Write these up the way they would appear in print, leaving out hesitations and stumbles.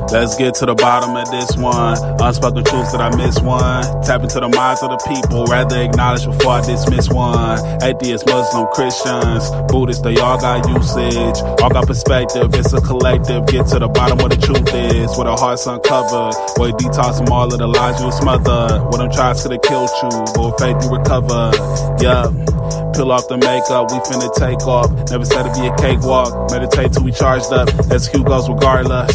Let's get to the bottom of this one. Unspoken truths that I miss one. Tap into the minds of the people, rather acknowledge before I dismiss one. Atheists, Muslim, Christians, Buddhists, they all got usage, all got perspective. It's a collective. Get to the bottom where the truth is, where the heart's uncovered, where you detox from all of the lies you smothered. When them tries to kill you, but with faith you recover. Yeah. Peel off the makeup, we finna take off. Never said it'd be a cakewalk. Meditate till we charged up. Execute goes regardless.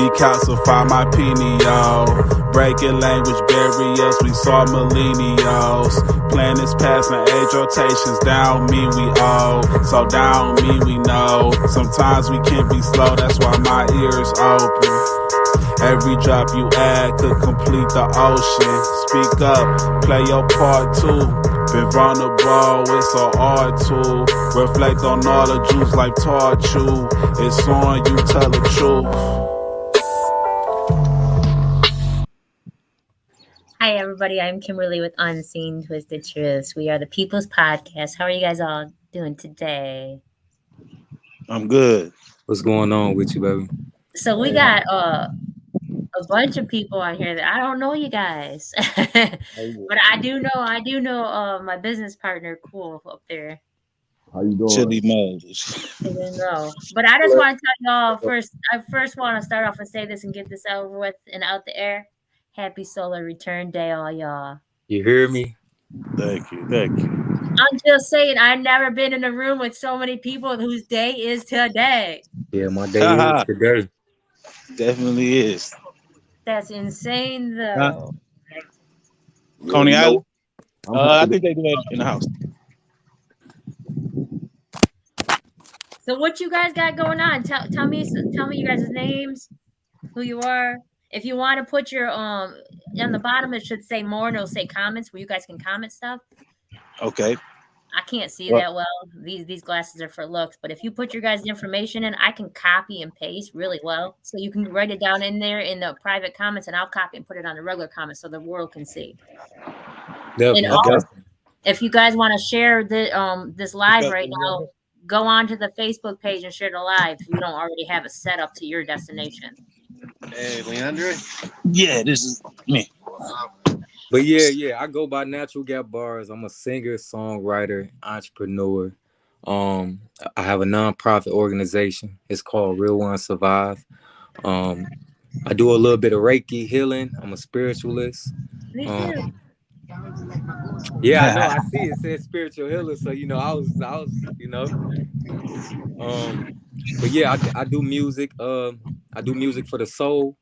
Decalcify my pineal. Breaking language barriers, we saw millennials. Planets passing age rotations, down me we owe. So down me we know. Sometimes we can't be slow, that's why my ears open. Every drop you add could complete the ocean. Speak up, play your part too. Been vulnerable, it's so hard to reflect on all the Jews life taught you. It's on you, tell the truth. Hi everybody, I'm Kimberly with Unseen Twisted Truths. We are the People's Podcast. How are you guys all doing today? I'm good. What's going on with you, baby? So we got a bunch of people on here that I don't know you guys. But I do know my business partner Kool up there. How you doing? Chilly Moe. I didn't know. But I just want to tell y'all first. I first want to start off and say this and get this over with and out the air. Happy Solar Return Day, all y'all. You hear me? Thank you. Thank you. I'm just saying, I've never been in a room with so many people whose day is today. Yeah, my day is today. Definitely is. That's insane, though. Coney Island? I think they do it in the house. So what you guys got going on? Tell me you guys' names, who you are. If you want to put your on the bottom, it should say more and it'll say comments where you guys can comment stuff. Okay. I can't see that well. These glasses are for looks, but if you put your guys' information in, I can copy and paste really well. So you can write it down in there in the private comments, and I'll copy and put it on the regular comments so the world can see. Definitely. And also, if you guys want to share this live right now, go on to the Facebook page and share the live if you don't already have it set up to your destination. Hey, Leandre? Yeah, this is me. But yeah, I go by Natural Gap Bars. I'm a singer, songwriter, entrepreneur. I have a nonprofit organization. It's called Real One Survive. I do a little bit of Reiki healing. I'm a spiritualist. Me too. Yeah, I know. I see it says spiritual healer. So I was but yeah, I do music. I do music for the soul,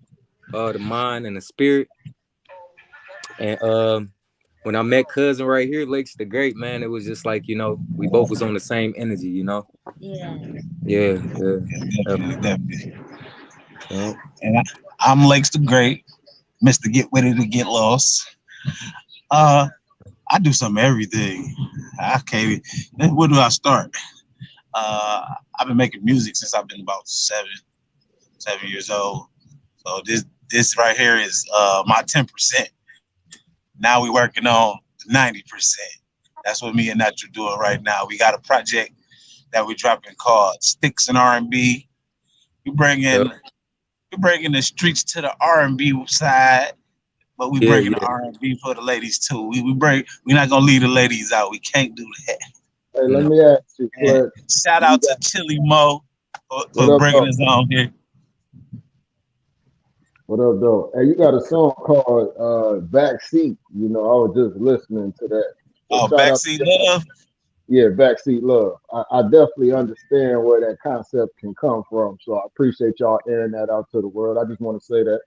the mind, and the spirit. And when I met cousin right here, Lakes the Great, man, it was just like, we both was on the same energy, Yeah. Yeah. Definitely. Yeah. And I'm Lakes the Great, Mr. Get With It to Get Lost. I do some everything. Okay, where do I start? I've been making music since I've been about seven years old. So this right here is my 10%. Now we're working on 90%. That's what me and Nat are doing right now. We got a project that we're dropping called STICCS N RNB. We're bringing the streets to the R&B side, but we bringing the R&B for the ladies too. We're not gonna leave the ladies out. We can't do that. Hey, let me ask you, Claire. Shout out to Chilly Moe for bringing us on here. What up, though? Hey, you got a song called Backseat. I was just listening to that. So Backseat Love? Yeah, Backseat Love. I definitely understand where that concept can come from. So I appreciate y'all airing that out to the world. I just want to say that.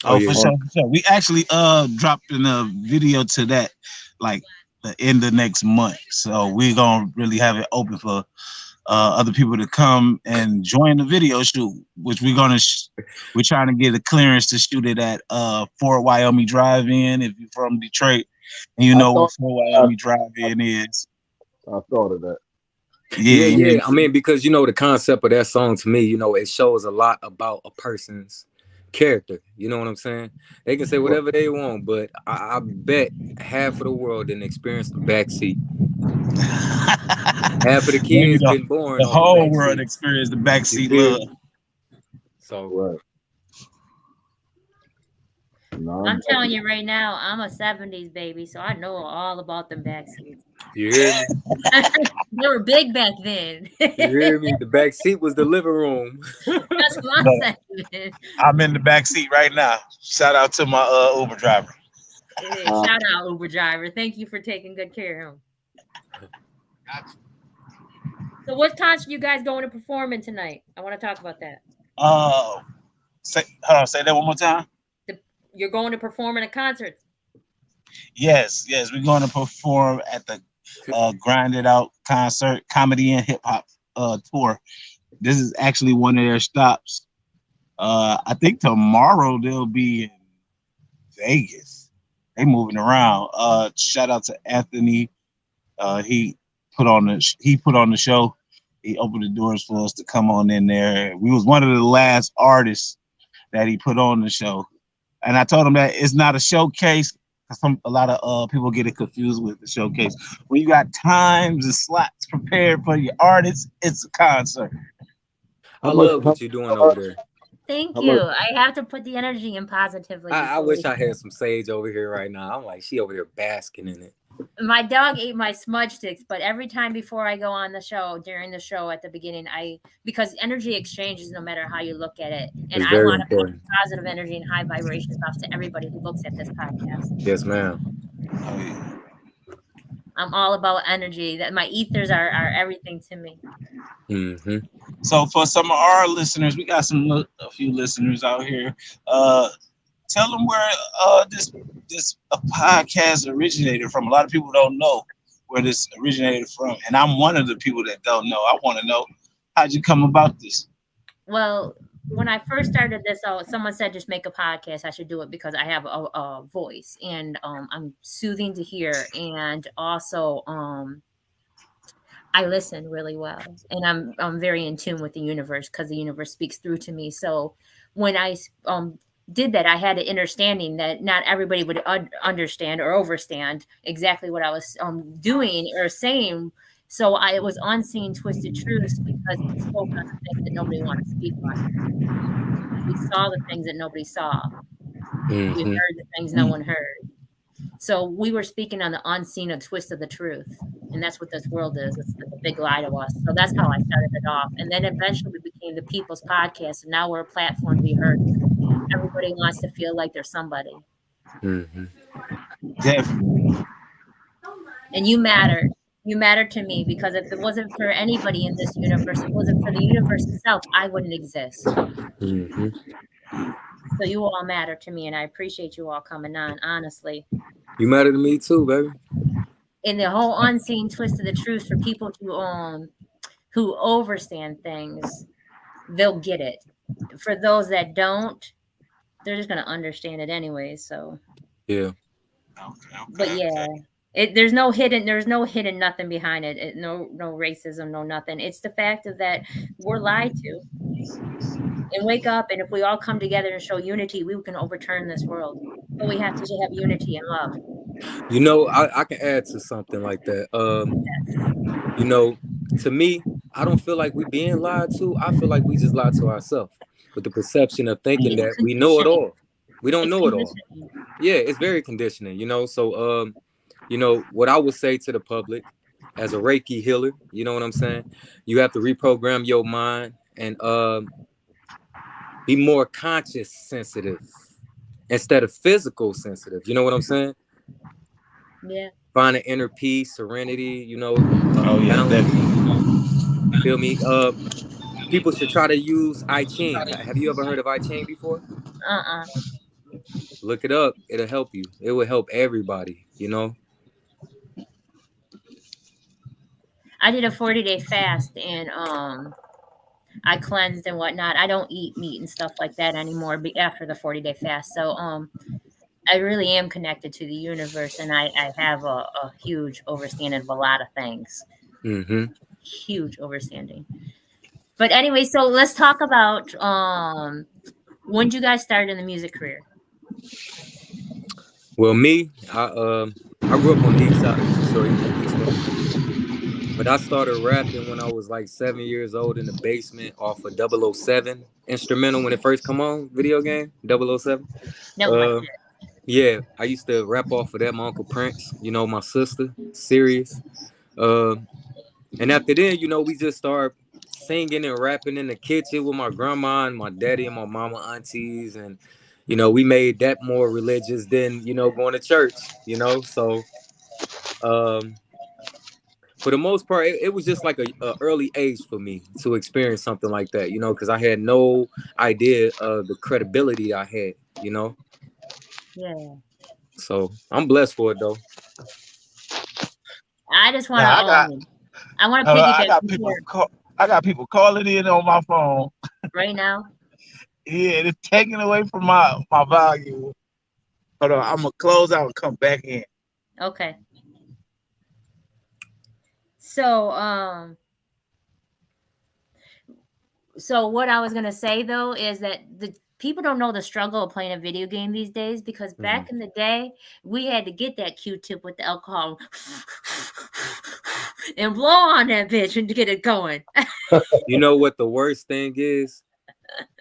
For sure. We actually dropping a video to that like the end of next month. So we're gonna really have it open for other people to come and join the video shoot, which we're trying to get a clearance to shoot it at Fort Wyoming Drive-In. If you're from Detroit and you know what Fort Wyoming Drive-In is. I thought of that. Yeah. I mean, because the concept of that song to me, it shows a lot about a person's character. You know what I'm saying? They can say whatever they want, but I bet half of the world didn't experience the backseat. Half of the kids been born. The whole world experienced the backseat love. So Right. No, I'm telling you right now, I'm a 70s baby, so I know all about them backseats. you hear me? They were big back then. You hear me? The back seat was the living room. That's what I'm But saying. I'm in the back seat right now. Shout out to my Uber driver. Shout out Uber driver. Thank you for taking good care of him. So what concert you guys going to perform in tonight? I want to talk about that. Say that one more time. You're going to perform in a concert. Yes, we're going to perform at the Grinded Out concert, comedy and hip hop tour. This is actually one of their stops. I think tomorrow they'll be in Vegas. They moving around. Shout out to Anthony. He put on the show. He opened the doors for us to come on in there. We was one of the last artists that he put on the show. And I told him that it's not a showcase. A lot of people get it confused with the showcase. When you got times and slots prepared for your artists, it's a concert. I love what you're doing over there. Thank you. I have to put the energy in positively. I wish I had some sage over here right now. I'm like, she over here basking in it. My dog ate my smudge sticks, but every time before I go on the show, during the show at the beginning, because energy exchanges no matter how you look at it. And I want to put positive energy and high vibrations off to everybody who looks at this podcast. Yes, ma'am. I'm all about energy. That my ethers are everything to me. Mm-hmm. So for some of our listeners, we got a few listeners out here. Tell them where this podcast originated from. A lot of people don't know where this originated from, and I'm one of the people that don't know. I want to know, how'd you come about this? Well, when I first started this, someone said just make a podcast. I should do it because I have a voice and I'm soothing to hear, and also I listen really well, and I'm very in tune with the universe because the universe speaks through to me. So when I did that, I had an understanding that not everybody would understand or overstand exactly what I was doing or saying. So it was unseen, twisted truths because we spoke on the things that nobody wanted to speak on. We saw the things that nobody saw. Mm-hmm. We heard the things no one heard. So we were speaking on the unseen and twist of the truth. And that's what this world is. It's a big lie to us. So that's how I started it off. And then eventually we became the People's Podcast. And now we're a platform to be heard. Everybody wants to feel like they're somebody. Mm-hmm. Definitely. And you matter. You matter to me because if it wasn't for anybody in this universe, it wasn't for the universe itself, I wouldn't exist. Mm-hmm. So you all matter to me, and I appreciate you all coming on, honestly. You matter to me too, baby. In the whole unseen twist of the truth for people who overstand things, they'll get it. For those that don't, they're just gonna understand it anyway. So yeah. But yeah, there's no hidden nothing behind it. No racism, no nothing. It's the fact of that we're lied to. And wake up, and if we all come together and show unity, we can overturn this world. But we have to have unity and love. You know, I can add to something like that. You know, to me, I don't feel like we being lied to. I feel like we just lied to ourselves with the perception of thinking that we know it all. We don't know it all. Yeah, it's very conditioning, you know. So, you know, what I would say to the public as a Reiki healer, you know what I'm saying? You have to reprogram your mind and be more conscious sensitive instead of physical sensitive. You know what I'm saying? Yeah. Find an inner peace, serenity, you know. Definitely. Feel me? People should try to use I Ching. Have you ever heard of I Ching before? Look it up. It'll help you. It will help everybody, you know. I did a 40-day fast and I cleansed and whatnot. I don't eat meat and stuff like that anymore after the 40-day fast. So I really am connected to the universe, and I have a huge understanding of a lot of things. Mm-hmm. Huge understanding. But anyway, so let's talk about when did you guys start in the music career? Well, me, I grew up on the east side of Detroit. But I started rapping when I was like 7 years old in the basement off of 007 instrumental when it first come on, video game, 007. That was my shit. Yeah, I used to rap off of that. My Uncle Prince, you know, my sister, Sirius. And after then, you know, we just started singing and rapping in the kitchen with my grandma and my daddy and my mama, aunties. And, you know, we made that more religious than, you know, going to church, you know. So for the most part, it was just like a early age for me to experience something like that, you know, because I had no idea of the credibility I had, you know. Yeah. So I'm blessed for it though. I just want Now, to I want to piggyback I got people calling in on my phone right now. Yeah, it's taking away from my volume. Hold on, I'm gonna close out and come back in. Okay. So so what I was gonna say though is that the people don't know the struggle of playing a video game these days, because back in the day we had to get that Q-tip with the alcohol and blow on that bitch and to get it going. You know what the worst thing is?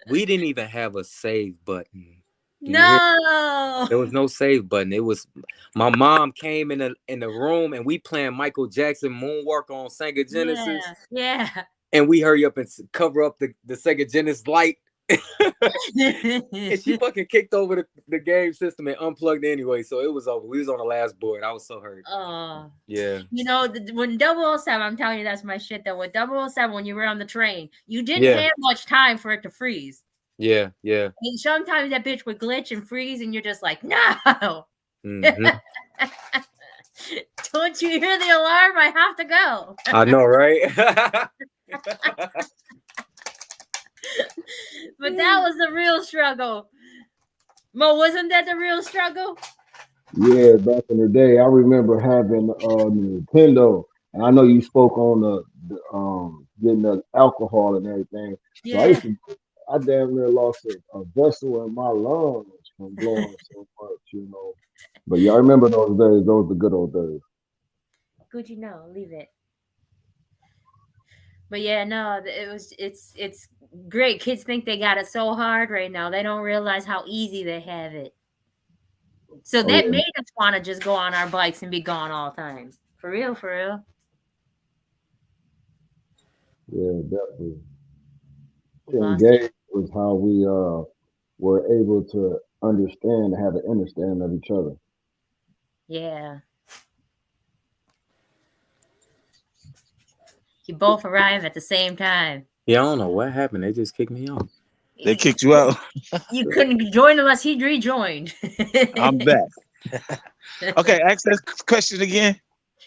We didn't even have a save button. No, there was no save button. It was my mom came in the room and we playing Michael Jackson Moonwalk on Sega Genesis. Yeah. And we hurry up and cover up the Sega Genesis light. And she fucking kicked over the game system and unplugged anyway. So it was over. We was on the last board. I was so hurt. Yeah. You know, when 007, I'm telling you, that's my shit though. With 007, when you were on the train, you didn't have much time for it to freeze. Yeah, yeah. And sometimes that bitch would glitch and freeze, and you're just like, no. Don't you hear the alarm? I have to go. I know, right? But that was the real struggle. Mo, wasn't that the real struggle? Yeah, back in the day, I remember having Nintendo, and I know you spoke on the getting the alcohol and everything. Yeah. So I damn near lost a vessel in my lungs from blowing so much, you know. But yeah, I remember those days. Those were the good old days. Good, you know, leave it. But yeah, no, it's great. Kids think they got it so hard right now. They don't realize how easy they have it. So that made us want to just go on our bikes and be gone all the time. For real, for real. Yeah, definitely. Engage was how we were able to understand, have an understanding of each other. Yeah. You both arrive at the same time. Yeah, I don't know what happened. They just kicked me out. They kicked you out. You couldn't join unless he rejoined. I'm back. Okay, ask that question again.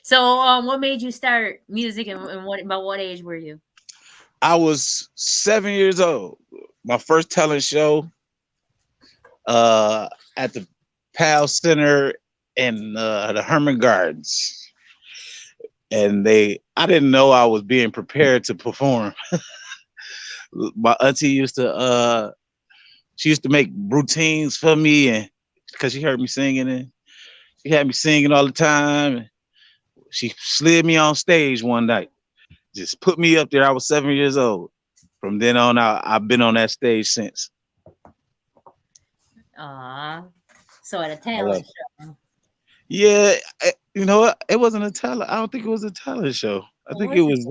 So, what made you start music, and about what age were you? I was 7 years old. My first talent show at the PAL Center in the Herman Gardens. And I didn't know I was being prepared to perform. My auntie used to make routines for me, and because she heard me singing, and she had me singing all the time. And she slid me on stage one night, just put me up there. I was 7 years old. From then on out, I've been on that stage since. So at a talent show. Yeah, you know what? It wasn't a talent. I don't think it was a talent show. I think it was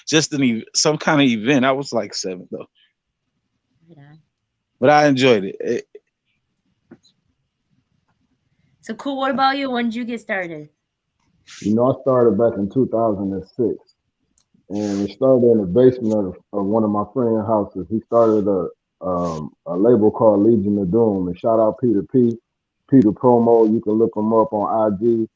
just some kind of event. I was like 7 though. Yeah. But I enjoyed it. So cool. What about you? When did you get started? You know, I started back in 2006, and it started in the basement of one of my friend's houses. He started a label called Legion of Doom, and shout out Peter Premo. You can look him up on IG.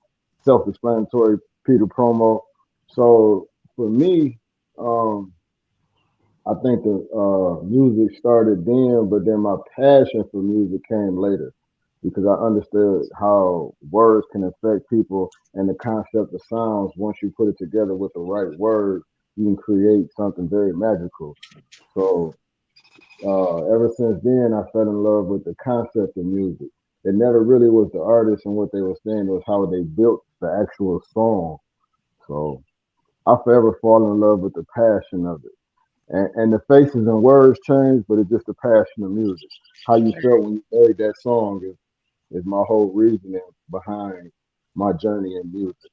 Self-explanatory, Peter Premo. So for me, I think the music started then, but then my passion for music came later, because I understood how words can affect people, and the concept of sounds. Once you put it together with the right word, you can create something very magical. So ever since then, I fell in love with the concept of music. It never really was the artist and what they were saying. It was how they built the actual song. So I forever fall in love with the passion of it. And the faces and words change, but it's just the passion of music. How you felt when you made that song is my whole reasoning behind my journey in music.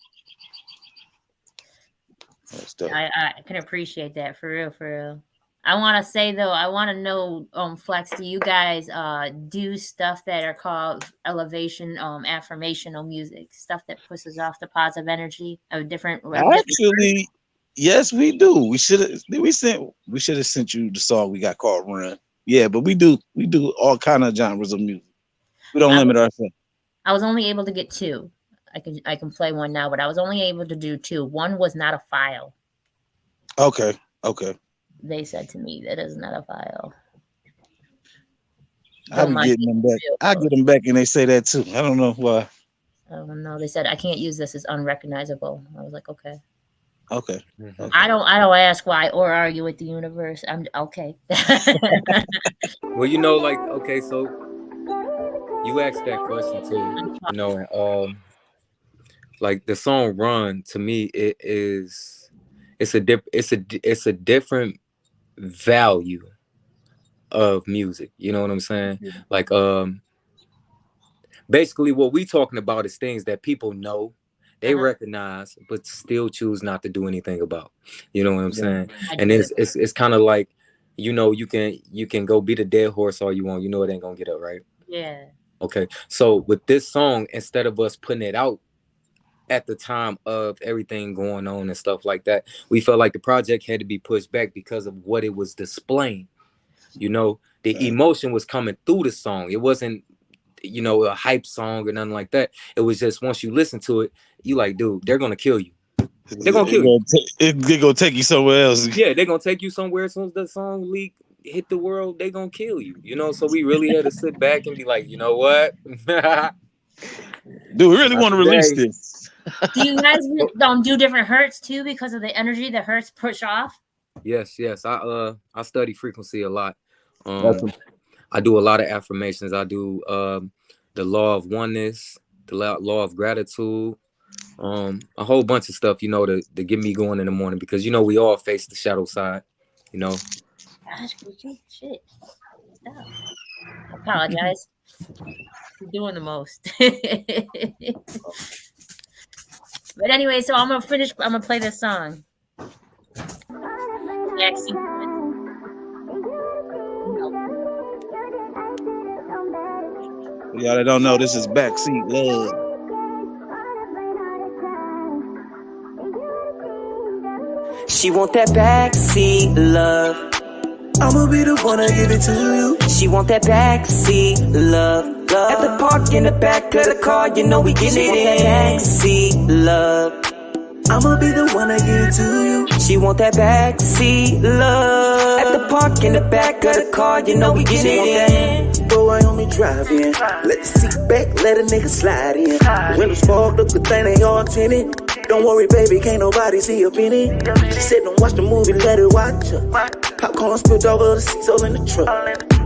I can appreciate that, for real, for real. I want to say though, I want to know, Flex, do you guys do stuff that are called elevation, affirmational music, stuff that pushes off the positive energy of different? Actually, yes, we do. We should have sent you the song we got called Run. Yeah, but we do all kind of genres of music. We don't limit ourselves. I was only able to get 2. I can play one now, but I was only able to do 2. One was not a file. Okay. They said to me that is not a file. I'll be getting them back. I get them back, and they say that too. I don't know why. I don't know. They said I can't use this as unrecognizable. I was like, okay. Okay. I don't ask why or argue with the universe. I'm okay. Well, you know, like, okay, so you asked that question too. You know, and like the song "Run" to me, it's a different value of music. You know what I'm saying? Yeah. Like, basically, what we talking about is things that people know, they recognize, but still choose not to do anything about. You know what I'm saying? And it's kind of like, you know, you can go beat a dead horse all you want. You know it ain't gonna get up, right? Yeah. Okay. So with this song, instead of us putting it out at the time of everything going on and stuff like that, we felt like the project had to be pushed back because of what it was displaying. You know, the emotion was coming through the song. It wasn't, you know, a hype song or nothing like that. It was just, once you listen to it, you like, dude, they're gonna kill you. They're gonna kill you. They're gonna take you somewhere else. Yeah, they're gonna take you somewhere. As soon as the song hit the world, they gonna kill you. You know, so we really had to sit back and be like, you know what? Do we really want to release this? Do you guys do different hurts too because of the energy that hurts push off? Yes. I study frequency a lot. I do a lot of affirmations. I do the law of oneness, the law of gratitude, a whole bunch of stuff, you know, to get me going in the morning, because, you know, we all face the shadow side, you know. Gosh, shit. Stop. I apologize. You're doing the most. But anyway, so I'm gonna play this song. Y'all that don't know, this is Backseat Love. She want that backseat love. I'ma be the one to give it to you. She want that backseat love. At the park in the back of the car, you know we get it in. Backseat love. I'ma be the one to give it to you. She want that backseat love. At the park in the back of the car, you know we get it in. Bro, I only drive in. Let the seat back, let a nigga slide in. The windows fogged up, the thing ain't all tinted. Don't worry, baby, can't nobody see up in it. She said don't watch the movie, let her watch her. Popcorn spilled over the seats all in the truck.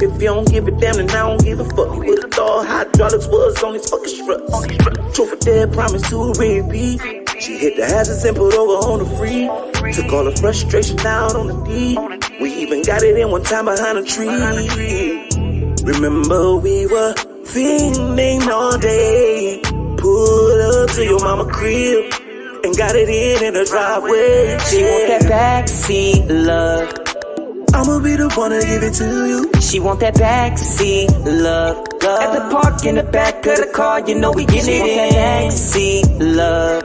If you don't give a damn, then I don't give a fuck. You would've thought hydraulics was on his fucking struts. Truth or dare, promise to repeat. She hit the hazards and put over on the free. Took all the frustration out on the D. We even got it in one time behind a tree. Remember we were fiending all day. Pulled up to your mama crib and got it in the driveway. She want that backseat love. I'ma be the one to give it to you. She want that backseat love. At the park in the back of the car, you know we get it in. Backseat love.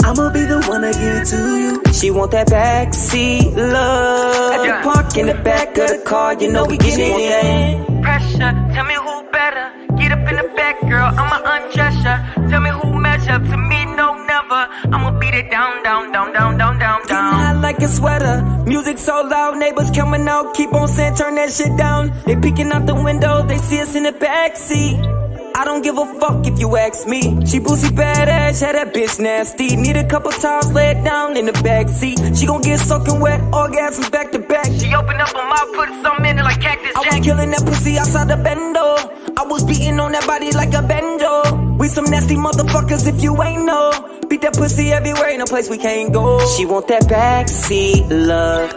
I'ma be the one to give it to you. She want that backseat love. At the park in the back of the car, you know we get it in. Pressure, tell me who better. Get up in the back, girl, I'ma undress ya. Tell me who measure up to me, no never. I'ma beat it down, down, down, down, down, down, down. Hot like a sweater, music so loud, neighbors coming out, keep on saying turn that shit down. They peeking out the window, they see us in the backseat. I don't give a fuck if you ask me. She boozy badass, had that bitch nasty. Need a couple times, lay it down in the backseat. She gon' get soaking wet, orgasms back to back. She opened up her mouth, put some in it like Cactus Jack. I was killing that pussy outside the bendo. I was beating on that body like a bendo. We some nasty motherfuckers if you ain't know. Beat keep that pussy everywhere, ain't no place we can't go. She want that backseat love.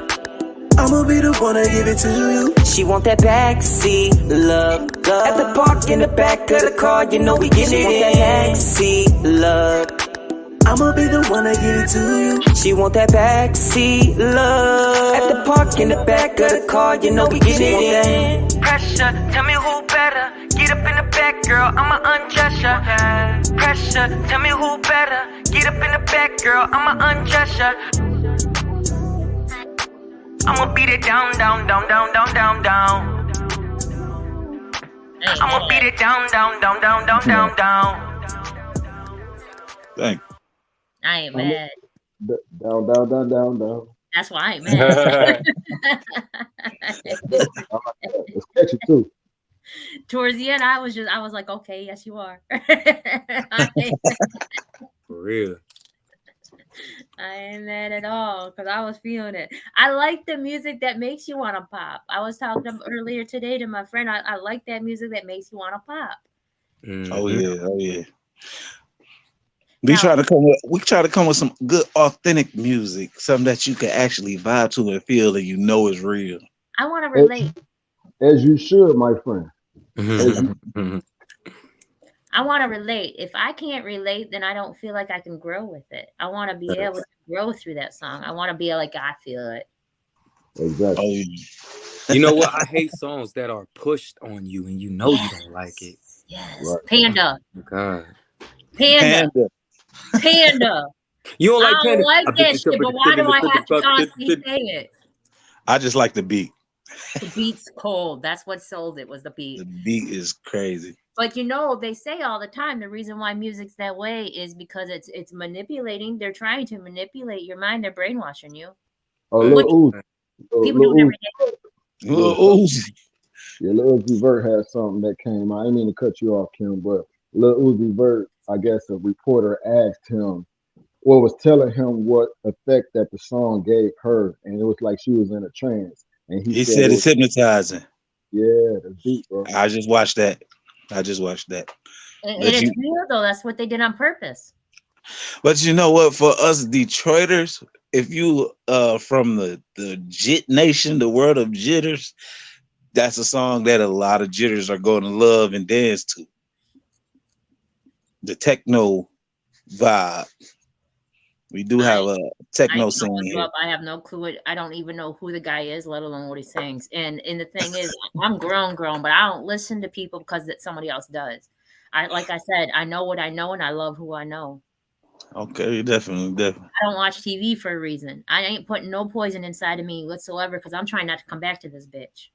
I'ma be the one to give it to you. She want that backseat love. At the park in the back of the car, you know we get it in. Backseat love. I'ma be the one to give it to you. She want that backseat love. At the park in the back of the car, you know we get it in. Pressure, tell me who better. Get up in the back, girl, I'ma undress ya. Pressure, tell me who better. Get up in the back, girl, I'ma undress ya. I'ma beat it down, down, down, down, down, down, down. I'ma beat it down, down, down, down, down, down, down. Thank you. I ain't mad. Down, down, down, down, down. That's why I ain't mad. It's catchy too. Towards the end, I was like, okay, yes, you are. For real. I ain't mad at all because I was feeling it. I like the music that makes you want to pop. I was talking earlier today to my friend. I like that music that makes you want to pop. Mm-hmm. Oh yeah. We try to come with some good authentic music, something that you can actually vibe to and feel and you know is real. I want to relate. As you should, my friend. I want to relate. If I can't relate, then I don't feel like I can grow with it. I want to be able to grow through that song. I want to be like, I feel it. Exactly. You know what? I hate songs that are pushed on you and you know you don't like it. Yes. Right. Panda. Oh, God. Panda. You don't like I Panda? don't like that shit, but why do I have to constantly say it? I just like the beat. The beat's cold. That's what sold it, was the beat. The beat is crazy. But you know, they say all the time the reason why music's that way is because it's manipulating. They're trying to manipulate your mind. They're brainwashing you. Oh, Lil Uzi. People do it every day. Lil Uzi. Yeah, Lil Uzi Vert had something that came out. I didn't mean to cut you off, Kim, but Lil Uzi Vert, I guess a reporter asked him, or was telling him what effect that the song gave her, and it was like she was in a trance. And he said it's hypnotizing. Yeah, the beat, bro. I just watched that. And it's real though. That's what they did on purpose. But you know what? For us Detroiters, if you from the Jit Nation, the world of jitters, that's a song that a lot of jitters are going to love and dance to. The vibe. We do have a techno scene here. I have no clue. I don't even know who the guy is, let alone what he sings. And the thing is, I'm grown, but I don't listen to people because that somebody else does. Like I said, I know what I know, and I love who I know. Okay, definitely. I don't watch TV for a reason. I ain't putting no poison inside of me whatsoever because I'm trying not to come back to this bitch.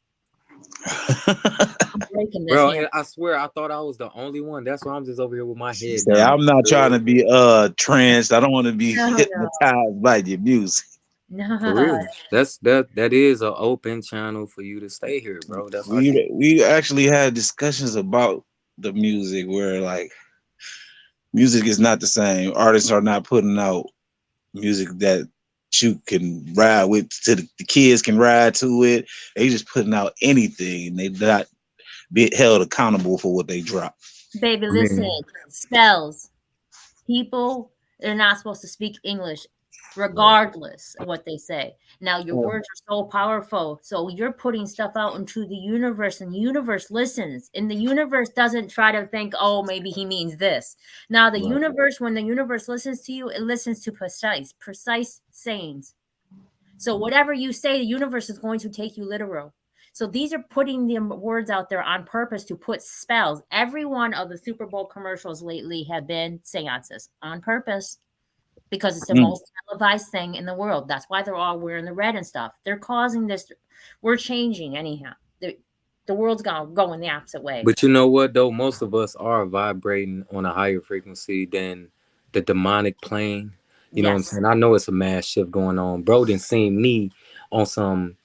Bro, and I swear I thought I was the only one. That's why I'm just over here with my head down. I'm not trying to be tranced. I don't want to be hypnotized by your music. No, for real. That is an open channel for you to stay here, bro. That's we actually had discussions about the music where like music is not the same. Artists are not putting out music that you can ride with, to the kids can ride to it. They just putting out anything. They not be held accountable for what they drop. Baby, listen, spells. People, they're not supposed to speak English regardless of what they say. Now, your words are so powerful. So you're putting stuff out into the universe, and the universe listens. And the universe doesn't try to think, oh, maybe he means this. Now, the universe, when the universe listens to you, it listens to precise sayings. So whatever you say, the universe is going to take you literal. So these are putting the words out there on purpose to put spells. Every one of the Super Bowl commercials lately have been seances on purpose. Because it's the most televised thing in the world. That's why they're all wearing the red and stuff. They're causing this. We're changing anyhow. The world's going to go in the opposite way. But you know what, though? Most of us are vibrating on a higher frequency than the demonic plane. You know what I'm saying? I know it's a mass shift going on. Bro didn't see me on some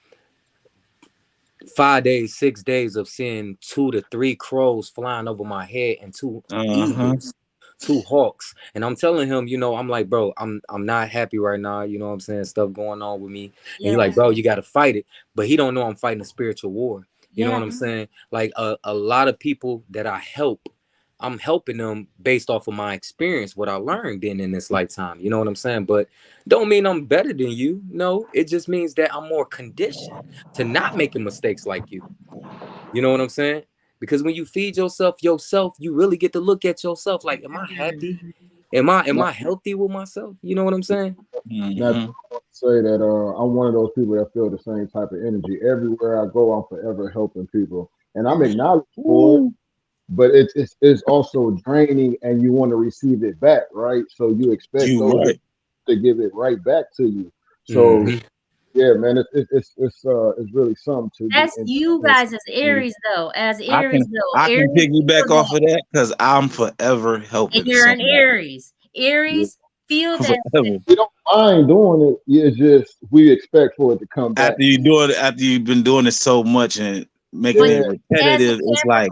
5 days, 6 days of seeing 2 to 3 crows flying over my head and 2 eagles. 2 hawks, and I'm telling him, you know, I'm like, bro, I'm not happy right now, you know what I'm saying, stuff going on with me, and he's like, bro, you got to fight it, but he don't know I'm fighting a spiritual war, you know what I'm saying, like a lot of people that I help, I'm helping them based off of my experience, what I learned in this lifetime. You know what I'm saying? But don't mean I'm better than you. No, it just means that I'm more conditioned to not making mistakes like you. You know what I'm saying? Because when you feed yourself, you really get to look at yourself like, am I happy? Am I healthy with myself? You know what I'm saying? Now, I want to say that I'm one of those people that feel the same type of energy. Everywhere I go, I'm forever helping people, and I'm acknowledged for it. But it's also draining, and you want to receive it back, right? So you expect those to give it right back to you. So yeah, man, it's really something to. That's you guys as Aries though. As Aries though, I can Aries piggyback off of that because I'm forever helping. And you're an Aries. Aries feel that. We don't mind doing it. It's just we expect for it to come back. After you've been doing it so much and making it repetitive, it's like.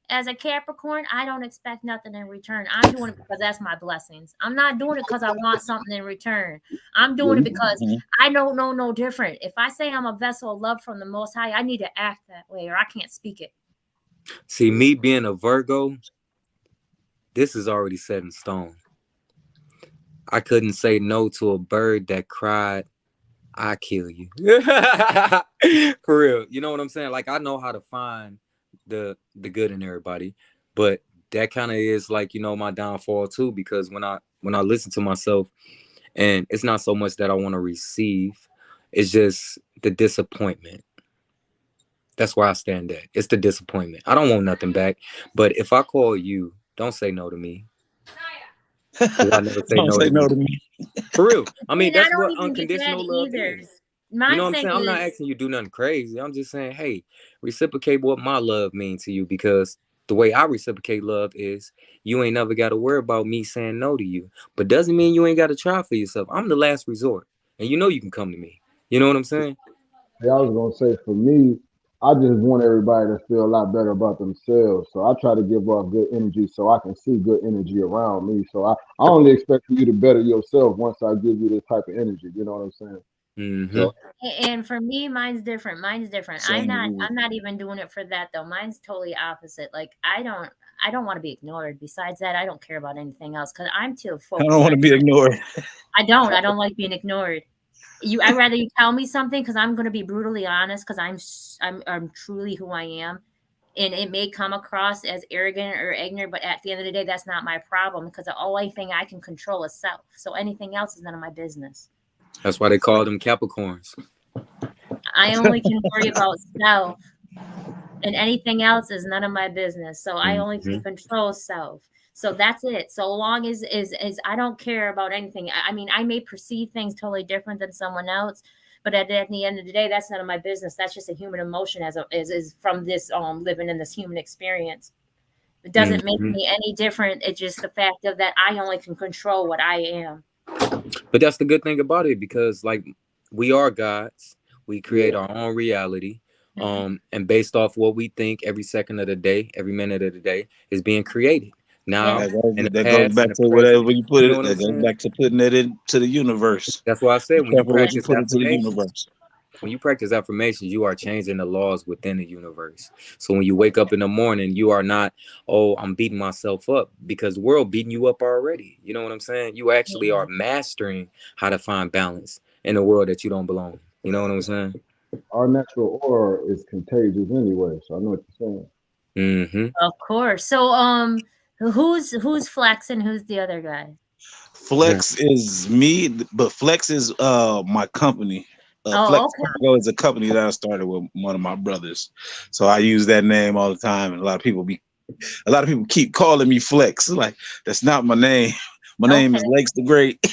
As a Capricorn, I don't expect nothing in return. I'm doing it because that's my blessings. I'm not doing it because I want something in return. I'm doing it because I don't know no different. If I say I'm a vessel of love from the Most High, I need to act that way or I can't speak it. See, me being a Virgo, this is already set in stone. I couldn't say no to a bird that cried, I kill you. For real. You know what I'm saying? Like, I know how to find the good in everybody, but that kind of is like, you know, my downfall too, because when I listen to myself, and it's not so much that I want to receive, it's just the disappointment. That's where I stand at. It's the disappointment. I don't want nothing back, but if I call you, don't say no to me. I never say no to me. For real. I mean, that's what unconditional love is. You know what I'm saying? I'm not asking you to do nothing crazy. I'm just saying, hey, reciprocate what my love means to you, because the way I reciprocate love is you ain't never got to worry about me saying no to you. But doesn't mean you ain't got to try for yourself. I'm the last resort. And you know you can come to me. You know what I'm saying? Hey, I was going to say, for me, I just want everybody to feel a lot better about themselves. So I try to give off good energy so I can see good energy around me. So I only expect you to better yourself once I give you this type of energy. You know what I'm saying? So, and for me, mine's different. I'm not even doing it for that though. Mine's totally opposite. Like I don't want to be ignored. Besides that, I don't care about anything else because I'm too focused. I don't want to be ignored. I don't like being ignored. I'd rather you tell me something because I'm going to be brutally honest because I'm truly who I am. And it may come across as arrogant or ignorant, but at the end of the day, that's not my problem because the only thing I can control is self. So anything else is none of my business. That's why they call them Capricorns. I only can worry about self, and anything else is none of my business. So I only can control self. So that's it. So long as I don't care about anything. I mean, I may perceive things totally different than someone else, but at the end of the day, that's none of my business. That's just a human emotion is from this living in this human experience. It doesn't make me any different. It's just the fact of that I only can control what I am. But that's the good thing about it, because like we are gods, we create our own reality, and based off what we think every second of the day, every minute of the day is being created. Now that goes back to whatever you put it. That goes back to putting it into the universe. That's why I said when you practice affirmations, when you practice affirmations, you are changing the laws within the universe. So when you wake up in the morning, you are not, oh, I'm beating myself up, because the world beating you up already. You know what I'm saying? You actually are mastering how to find balance in a world that you don't belong. You know what I'm saying? Our natural aura is contagious anyway, so I know what you're saying. Of course. So who's Flex and who's the other guy? Flex is me, but Flex is my company. Flex Cargo is a company that I started with one of my brothers, so I use that name all the time. And a lot of people keep calling me Flex. Like, that's not my name. My name is Lakes the Great.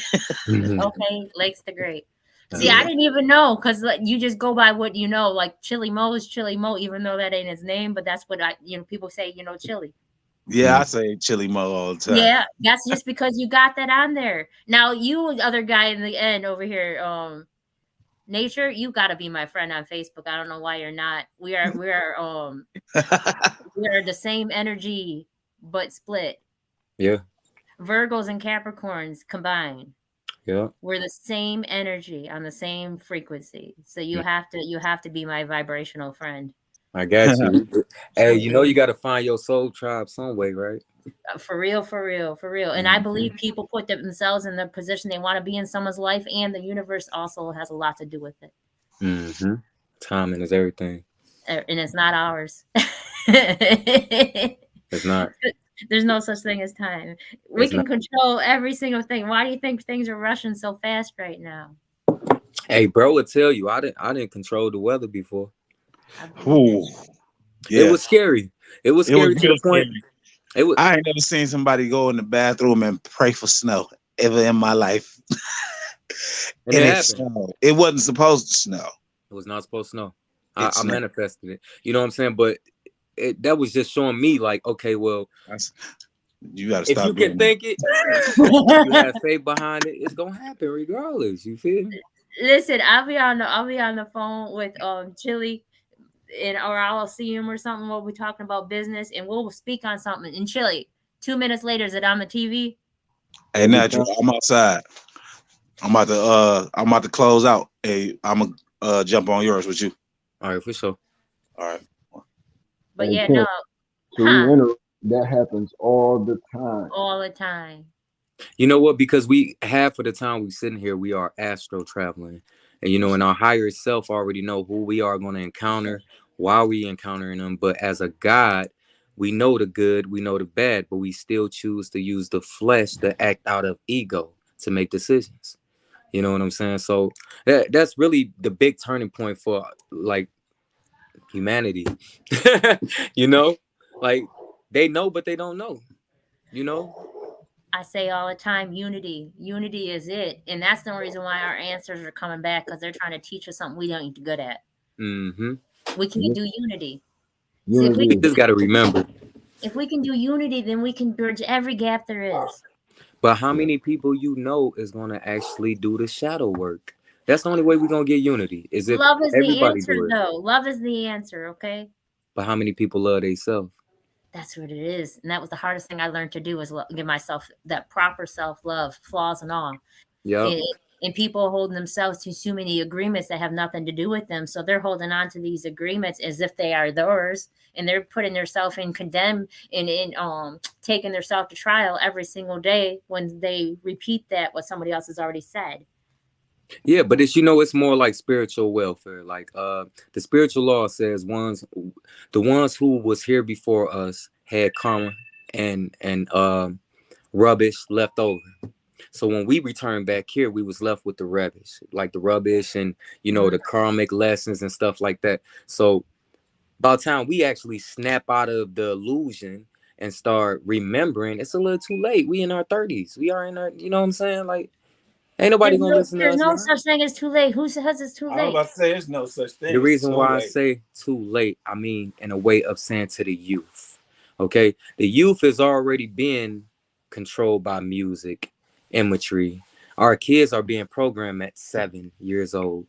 Okay, Lakes the Great. See, I didn't even know, because you just go by what you know. Like Chilly Moe is Chilly Moe, even though that ain't his name, but that's what people say. Chili. Yeah, I say Chilly Moe all the time. Yeah, that's just because you got that on there. Now you other guy in the end over here, Nature, you gotta be my friend on Facebook. I don't know why you're not. We are we are the same energy but split. Yeah. Virgos and Capricorns combined. Yeah. We're the same energy on the same frequency. So you have to be my vibrational friend. I got you. Hey, you got to find your soul tribe some way, right? For real, for real, for real. And I believe people put themselves in the position they want to be in someone's life, and the universe also has a lot to do with it. Timing is everything. And it's not ours. It's not. There's no such thing as time. We can control every single thing. Why do you think things are rushing so fast right now? Hey, bro would tell you I didn't control the weather before. Ooh, yeah. It was scary. It was scary to the point. I ain't never seen somebody go in the bathroom and pray for snow ever in my life. And it wasn't supposed to snow. It was not supposed to snow. I manifested it. You know what I'm saying? But that was just showing me like, okay, well, you gotta stop. If you can think it, you have faith behind it, it's gonna happen regardless. You feel me? Listen, I'll be on the phone with Chilly, or I'll see him or something. We'll be talking about business, and we'll speak on something. And Chilly, 2 minutes later, is it on the TV? Hey, Natural, I'm outside. I'm about to close out. Hey, I'm gonna jump on yours with you. All right, for sure. All right. But yeah, no. That happens all the time. All the time. You know what? Because we half of the time we sitting here, we are astro traveling, and and our higher self already know who we are going to encounter, why we encountering them. But as a God, we know the good, we know the bad, but we still choose to use the flesh to act out of ego to make decisions. You know what I'm saying? So that's really the big turning point for like humanity. Like they know, but they don't know. I say all the time, unity. Unity is it. And that's the reason why our answers are coming back, because they're trying to teach us something we don't need to good at. We can do unity. See, we just got to remember. If we can do unity, then we can bridge every gap there is. But how many people is going to actually do the shadow work? That's the only way we're going to get unity. Is if love is the everybody answer, do it. though. Love is the answer, okay? But how many people love themselves? That's what it is. And that was the hardest thing I learned to do, was give myself that proper self-love, flaws and all. Yeah. And people holding themselves to so many agreements that have nothing to do with them. So they're holding on to these agreements as if they are theirs. And they're putting themselves in condemn and taking themselves to trial every single day when they repeat what somebody else has already said. Yeah, but it's more like spiritual welfare. Like the spiritual law says the ones who was here before us had karma and rubbish left over. So when we returned back here, we was left with the rubbish, and the karmic lessons and stuff like that. So by the time we actually snap out of the illusion and start remembering, it's a little too late. We in our 30s. We are in our, you know what I'm saying? Like, ain't nobody gonna listen to us. There's no such thing as too late. Who says it's too late? I was about to say there's no such thing. The reason why I say too late, I mean in a way of saying to the youth. Okay, the youth is already being controlled by music, imagery. Our kids are being programmed at 7 years old.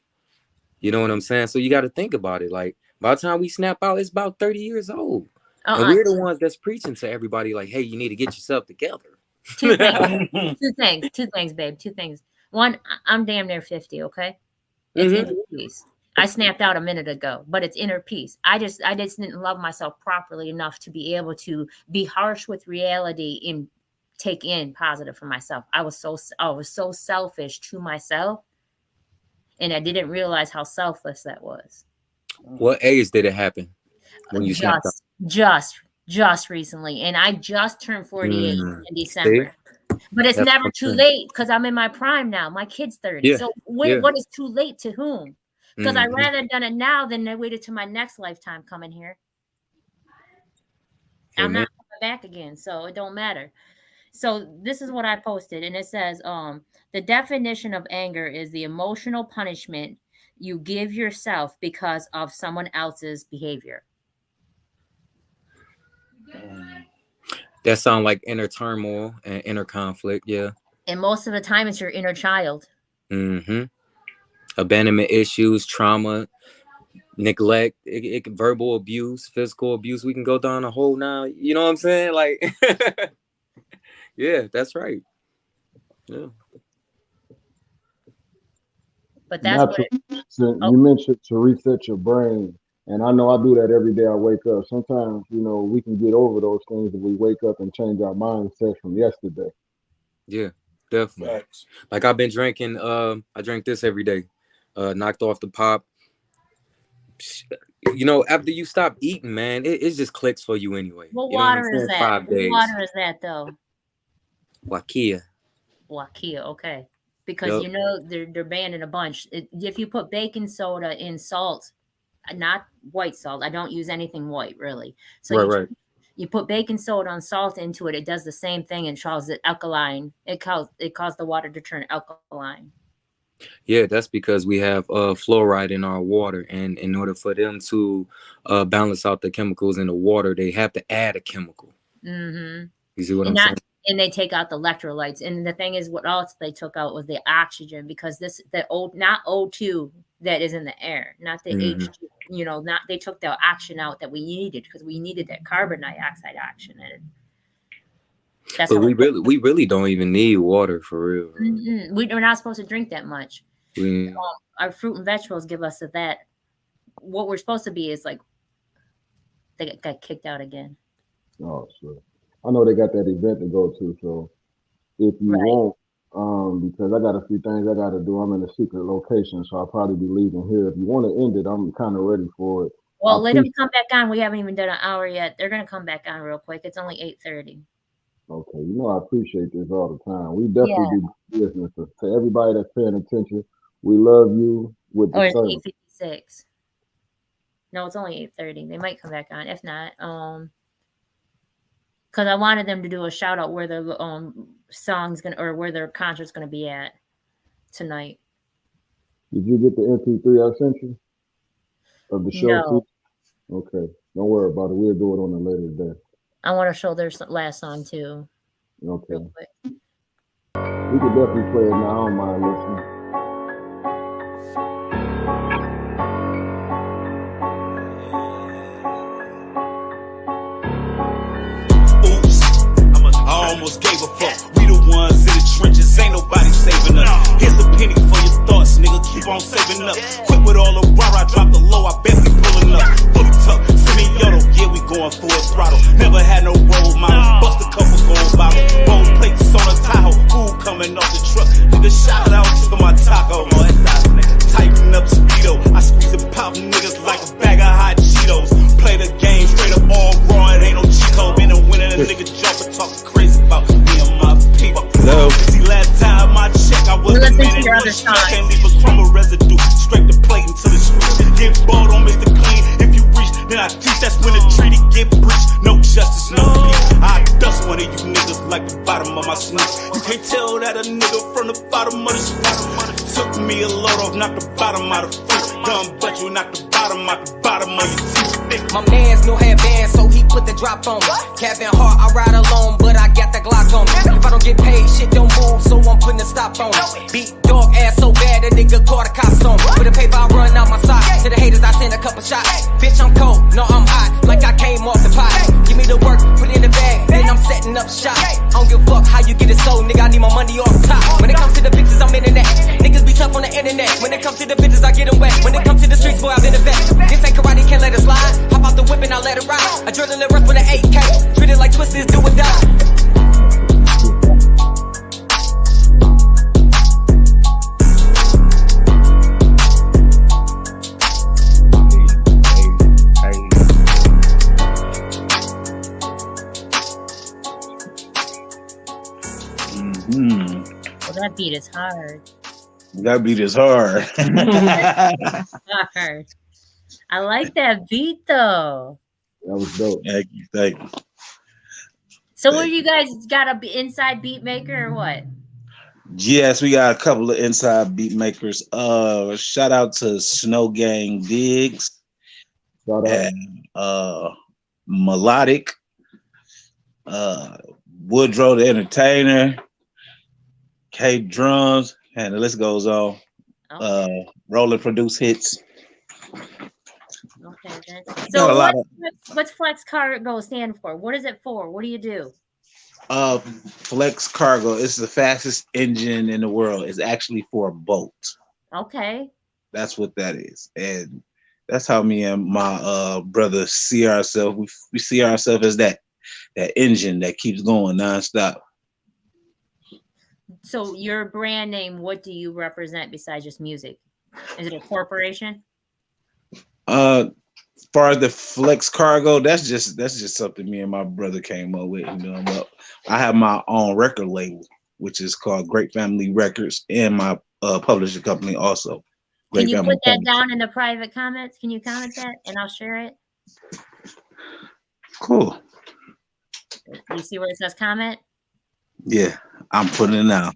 You know what I'm saying? So you got to think about it. Like by the time we snap out, it's about 30 years old, and we're the ones that's preaching to everybody like, "Hey, you need to get yourself together." Two things, babe. Two things. One, I'm damn near 50. Okay, it's inner peace. I snapped out a minute ago, but it's inner peace. I just didn't love myself properly enough to be able to be harsh with reality and take in positive for myself. I was so selfish to myself, and I didn't realize how selfless that was. What age did it happen when you snapped out? Just recently, and I just turned 48 in December. But it's never too late, because I'm in my prime now. My kid's 30. Yeah. So what is too late to whom? Because I'd rather done it now than I waited to my next lifetime coming here. I'm not coming back again, so it don't matter. So this is what I posted, and it says, the definition of anger is the emotional punishment you give yourself because of someone else's behavior. That sounds like inner turmoil and inner conflict, yeah. And most of the time, it's your inner child. Abandonment issues, trauma, neglect, verbal abuse, physical abuse. We can go down a whole now. You know what I'm saying? Like, yeah, that's right. Yeah. But that's you mentioned to reset your brain. And I know I do that every day I wake up. Sometimes, you know, we can get over those things if we wake up and change our mindset from yesterday. Yeah, definitely. Facts. Like I've been drinking, I drink this every day. Knocked off the pop. You know, after you stop eating, man, it just clicks for you anyway. What you water know is that? 5 days. What water is that though? Wakia. Wakia, okay. Because you know they're banning a bunch. If you put baking soda in salt, not white salt, I don't use anything white really. So you put baking soda and salt into it, it does the same thing and causes it alkaline. It caused the water to turn alkaline. Yeah, that's because we have fluoride in our water, and in order for them to balance out the chemicals in the water, they have to add a chemical. Mm-hmm. You see what I'm saying? And they take out the electrolytes. And the thing is, what else they took out was the oxygen, because not O2 that is in the air, not the H2. You know, they took the oxygen out that we needed, because we needed that carbon dioxide oxygen in it. But we really don't even need water for real. Mm-hmm. We're not supposed to drink that much. Our fruit and vegetables give us that. What we're supposed to be is like, they got kicked out again. Oh, sure. I know they got that event to go to, so if you want, because I got a few things I got to do. I'm in a secret location, so I'll probably be leaving here. If you want to end it, I'm kind of ready for it. Well, let them come back on. We haven't even done an hour yet. They're going to come back on real quick. It's only 8:30. Okay, you know I appreciate this all the time. We definitely do business. To everybody that's paying attention, we love you with the service. 8:56. No, it's only 8:30. They might come back on. If not, because I wanted them to do a shout out where their song's gonna, or where their concert's gonna be at tonight. Did you get the MP3 I sent you of the show? No. Okay, don't worry about it. We'll do it on a later day. I want to show their last song too. Okay. Real quick. We could definitely play it now. I don't mind listening. I almost gave a fuck. We the ones in the trenches, ain't nobody saving us. Here's a penny for your thoughts, nigga. Keep on saving up. Quit with all the rah-rah, drop the low. I bet we pulling up. Fully tucked, semi-yodel. Yeah, we going for a throttle. Never had no role models. Bust a couple gold bottles. Gold plates on a Tahoe. Food coming off the truck. Nigga, shout out to my taco. Tighten up speedo. I squeeze and pop niggas like a bag of hot Cheetos. Play the game straight up all raw. It ain't no Chico. Been a winner, a nigga jumping, talking crazy about me and my people. Hello. See, last time I checked, I was the man in the street. Can't leave a crumb of residue. Straight the plate into the street. Get bored on Mr. Clean. If you reach, then I teach. That's when the treaty get breached. No justice, no peace. I dust one of you niggas like the bottom of my sneaks. You can't tell that a nigga from the bottom of the street. Took me a load off, knocked the bottom out of fruit. Dumb, but you knocked the bottom out the bottom of your teeth. My man's no headband, so he put the drop on me. Kevin Hart, I ride alone, but I got the Glock on me. If I don't get paid, shit don't move, so I'm putting a stop on it. Beat dog ass so bad, a nigga caught the cops on me. With a paper, I run out my socks. To the haters, I send a couple shots. Bitch, I'm cold, no, I'm hot, like I came off the pot. Give me the work, put it in the bag, then I'm setting up shop. I don't give a fuck how you get it sold, nigga, I need my money off the top. When it comes to the bitches, I'm in that. Niggas be tough on the internet. When it comes to the bitches, I get them wet. When it comes to the streets, boy, I've been a vet. This ain't karate, can't let it slide. Hop out the whip and I let it ride. Adrenaline rush with an AK. Treat it like twisters, do or die. Well, that beat is hard. That beat is hard. Hard. I like that beat though. That was dope. Thank you. Thank you. So what you guys got a inside beat maker or what? Yes, we got a couple of inside beat makers. Shout out to SnowGang Diggzz. Shout out. And Melodic. Woodrow the Entertainer. drumz, and the list goes on. Okay. Rollin Produce Hits. Okay, then. So what's Flex Cargo stand for? What is it for? What do you do? Flex Cargo is the fastest engine in the world. It's actually for a boat. Okay. That's what that is. And That's how me and my brother see ourselves. We see ourselves as that engine that keeps going nonstop. So your brand name, what do you represent besides just music? Is it a corporation? As far as the Flex Cargo, that's just something me and my brother came up with. You know, I have my own record label, which is called Great Family Records, and my publishing company also. Can you put that down in the private comments? Can you comment that and I'll share it? Cool. You see where it says comment? Yeah, I'm putting it now.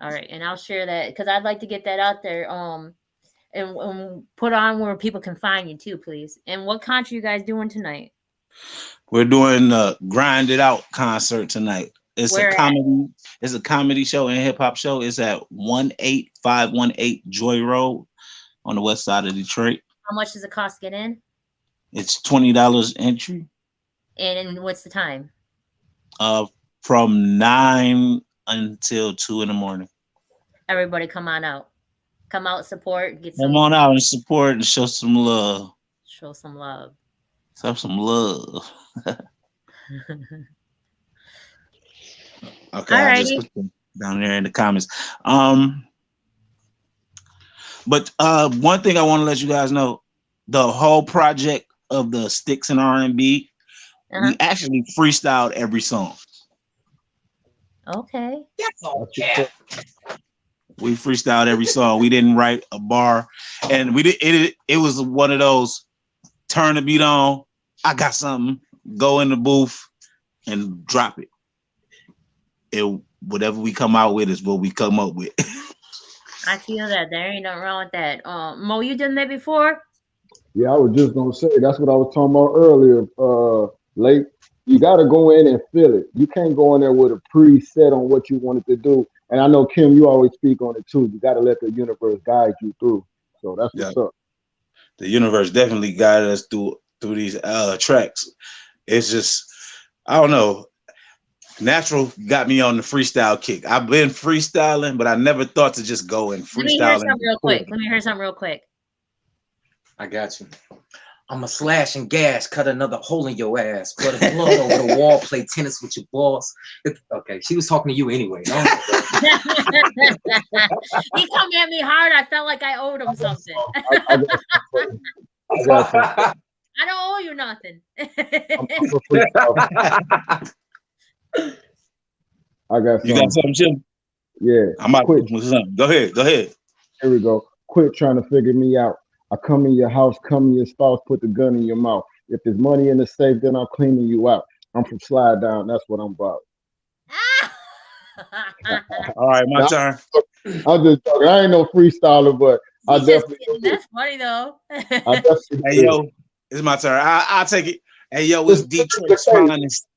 All right, and I'll share that because I'd like to get that out there. And put on where people can find you too, please. And what concert you guys doing tonight? We're doing Grind It Out concert tonight. It's Where a comedy. It's a comedy show and hip hop show. It's at 18518 Joy Road on the west side of Detroit. How much does it cost to get in? It's $20 entry. And what's the time? From 9 until 2 in the morning. Everybody come on out. Come out, support, get some. Come on out and support and show some love. Show some love. Show some love. Okay, I just put them down there in the comments. But one thing I want to let you guys know, the whole project of the STICCS N RNB, we actually freestyled every song. Okay. We freestyled every song. We didn't write a bar, and we did. It was one of those turn the beat on. I got something. Go in the booth and drop it. Whatever we come out with is what we come up with. I feel that there ain't nothing wrong with that. Mo, you done that before? Yeah, I was just gonna say that's what I was talking about earlier. Late, you got to go in and feel it. You can't go in there with a preset on what you wanted to do. And I know, Kim, you always speak on it too. You got to let the universe guide you through. So that's what's up. The universe definitely guided us through these tracks. It's just, I don't know. Natural got me on the freestyle kick. I've been freestyling, but I never thought to just go and freestyle. Let me hear something real quick. I got you. I'm a slash and gas, cut another hole in your ass, put a glove over the wall, play tennis with your boss. Okay, she was talking to you anyway. He come at me hard. I felt like I owed him something. I don't owe you nothing. I got something. You got something, Jim? Yeah. I'm out with something. Go ahead. Here we go. Quit trying to figure me out. I come in your house, come in your spouse, put the gun in your mouth. If there's money in the safe, then I'm cleaning you out. I'm from Slide Down. That's what I'm about. All right, my turn. I'm just talking. I ain't no freestyler, but I definitely. That's funny though. Hey yo, it's my turn. I'll take it. Hey yo, it's Detroit's finest.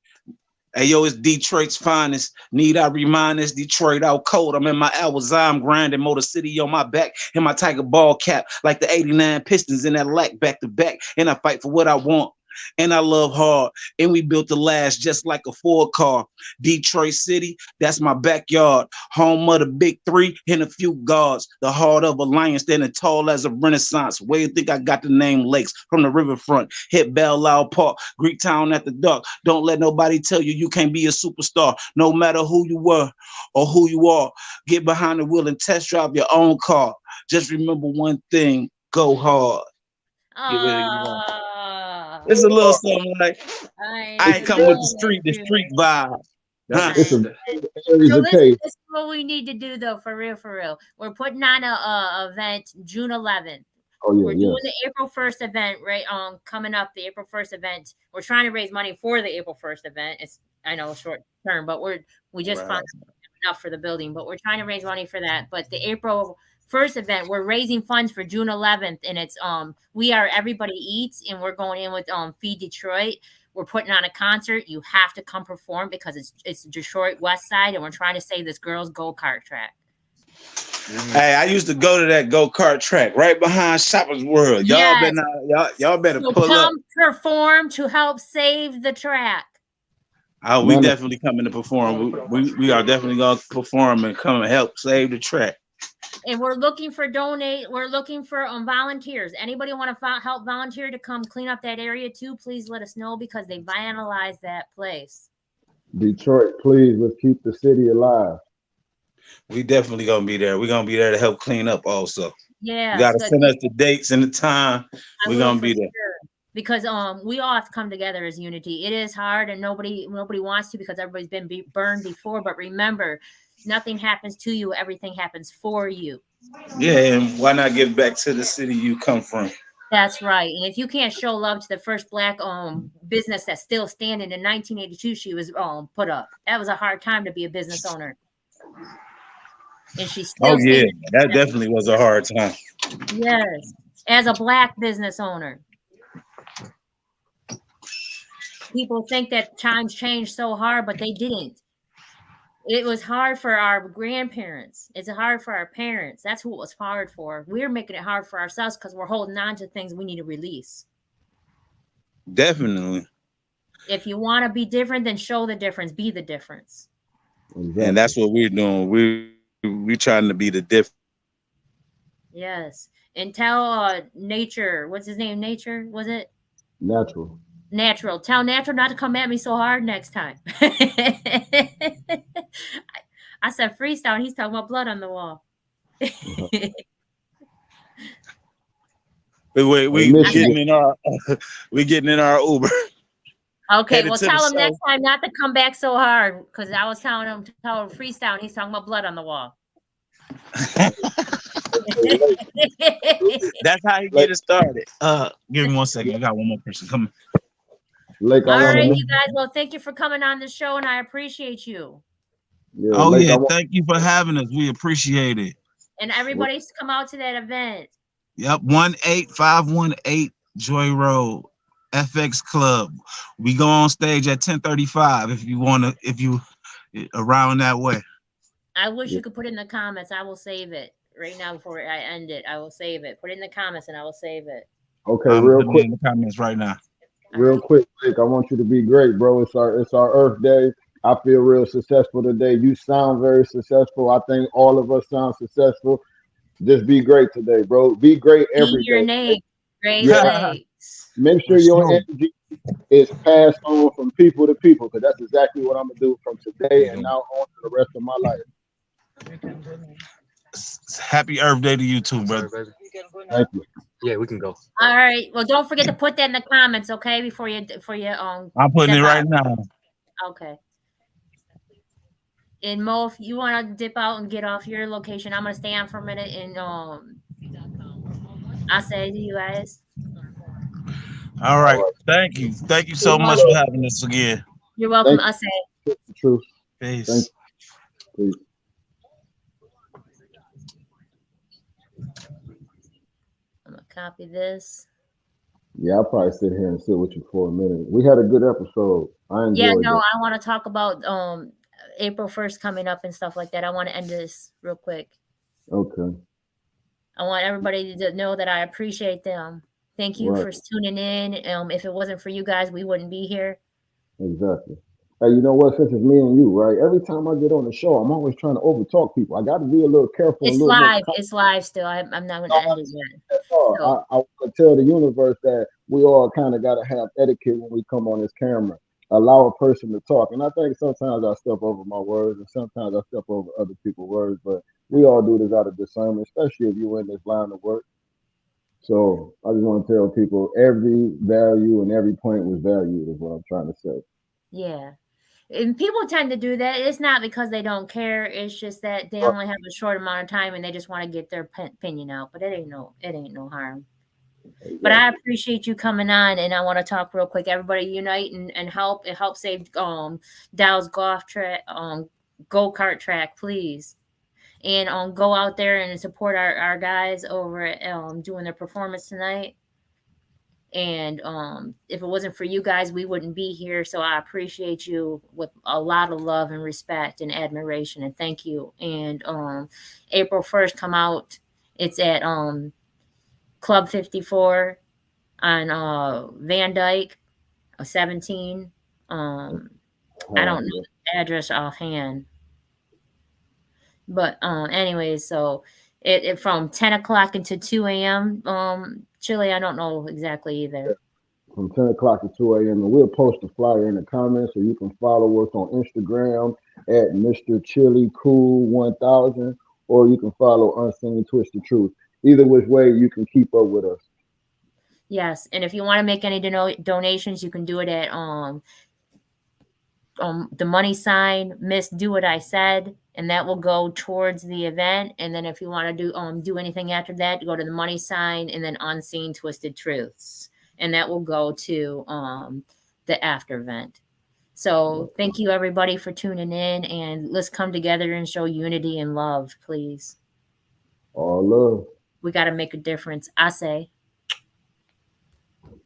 Hey yo, it's Detroit's finest. Need I remind this? Detroit out cold. I'm in my Alwazam grinding, Motor City on my back, in my Tiger ball cap, like the '89 Pistons in that lack back to back. And I fight for what I want. And I love hard. And we built the last just like a Ford car. Detroit City, that's my backyard. Home of the big three and a few guards. The heart of a lion standing tall as a renaissance. Where you think I got the name Lakes? From the riverfront. Hit Belle Isle Park. Greek Town at the dark. Don't let nobody tell you can't be a superstar. No matter who you were or who you are. Get behind the wheel and test drive your own car. Just remember one thing. Go hard. It's a little something like I ain't come with the street vibe. Huh? So this is what we need to do though, for real. We're putting on a event June 11th. Oh, yeah, we're doing the April 1st event, right? Coming up, the April 1st event. We're trying to raise money for the April 1st event. It's, I know, short term, but we just found enough for the building, but we're trying to raise money for that. But the April 1st event, we're raising funds for June 11th, and it's We Are Everybody Eats, and we're going in with Feed Detroit. We're putting on a concert. You have to come perform because it's Detroit West Side, and we're trying to save this girls' go-kart track. Hey, I used to go to that go-kart track right behind Shoppers World. Y'all better pull up. Perform to help save the track. Oh, we definitely coming to perform. We are definitely gonna perform and come and help save the track. And we're looking for We're looking for volunteers. Anybody want to help volunteer to come clean up that area too? Please let us know because they vandalized that place. Detroit, please, let's keep the city alive. We definitely gonna be there. We're gonna be there to help clean up also. Yeah. You gotta send us the dates and the time. We're gonna be there. Sure. Because we all have to come together as unity. It is hard and nobody wants to because everybody's been burned before. But remember, nothing happens to you, everything happens for you. Yeah, and why not give back to the city you come from? That's right. And if you can't show love to the first Black business that's still standing in 1982, she was put up. That was a hard time to be a business owner. And she's still that definitely was a hard time. Yes, as a Black business owner. People think that times changed so hard, but they didn't. It was hard for our grandparents. It's hard for our parents. That's who it was hard for. We're making it hard for ourselves because we're holding on to things we need to release. Definitely. If you want to be different, then show the difference. Be the difference. Exactly. And that's what we're doing. We're trying to be the difference. Yes. And tell Nature, what's his name? Nature, was it? Natural. Tell Natural not to come at me so hard next time. I said freestyle, and he's talking about blood on the wall. We getting in our Uber. Okay, well tell him next time not to come back so hard because I was telling him to tell him freestyle, and he's talking about blood on the wall. That's how you get it started. Give me 1 second. I got one more person coming. All right, you guys. Well, thank you for coming on the show, and I appreciate you. Yeah, thank you for having us. We appreciate it. And everybody's come out to that event. Yep, 18518 Joy Road, FX Club. We go on stage at 10:35 if you around that way. I wish you could put it in the comments. I will save it right now before I end it. I will save it. Put it in the comments, and I will save it. Okay, real quick in the comments right now. Real quick, Nick, I want you to be great, bro. It's our Earth Day. I feel real successful today. You sound very successful. I think all of us sound successful. Just be great today, bro. Be great every day. Your name, great. Make sure your energy is passed on from people to people, because that's exactly what I'm gonna do from today and now on to the rest of my life. Happy Earth Day to you too, brother. Thank you. Yeah, we can go. All right. Well, don't forget to put that in the comments, okay? Before you I'm putting it right now. Okay. And Mo, if you want to dip out and get off your location, I'm gonna stay on for a minute and I'll say to you guys. All right. Thank you. Thank you so much for having us again. You're welcome. I'll say. Truth. Peace. Thank you. Peace. I'm gonna copy this. Yeah, I'll probably sit here and sit with you for a minute. We had a good episode. I enjoyed it. I want to talk about April 1st coming up and stuff like that. I want to end this real quick. Okay. I want everybody to know that I appreciate them. Thank you for tuning in. If it wasn't for you guys, we wouldn't be here. Exactly. Hey, you know what? Since it's me and you, right? Every time I get on the show, I'm always trying to overtalk people. I got to be a little careful. It's live. It's live still. I'm not going to end it yet. So. I want to tell the universe that we all kind of got to have etiquette when we come on this camera. Allow a person to talk. And I think sometimes I step over my words and sometimes I step over other people's words, but we all do this out of discernment, especially if you're in this line of work. So I just want to tell people every value and every point was valued is what I'm trying to say. Yeah. And people tend to do that. It's not because they don't care. It's just that they only have a short amount of time and they just want to get their opinion out. But it ain't no harm. But I appreciate you coming on, and I want to talk real quick. Everybody unite and help save Dow's golf track, go-kart track, please. And go out there and support our guys over at doing their performance tonight. And if it wasn't for you guys, we wouldn't be here. So I appreciate you with a lot of love and respect and admiration, and thank you. And April 1st, come out. It's at Club 54 on Van Dyke, 17. I don't know the address offhand. But anyways, so It from 10 o'clock into 2 a.m. Chilly, I don't know exactly either. From 10 o'clock to 2 a.m. And we'll post the flyer in the comments, so you can follow us on Instagram at Mr. Chilly Cool 1000, or you can follow Unseen Twisted Truth. Either which way, you can keep up with us. Yes, and if you want to make any donations, you can do it at the money sign Miss Do What I Said, and that will go towards the event. And then if you want to do anything after that, go to the money sign and then Unseen Twisted Truths, and that will go to the after event. So thank you everybody for tuning in, and let's come together and show unity and love, please. All love. We got to make a difference. I say.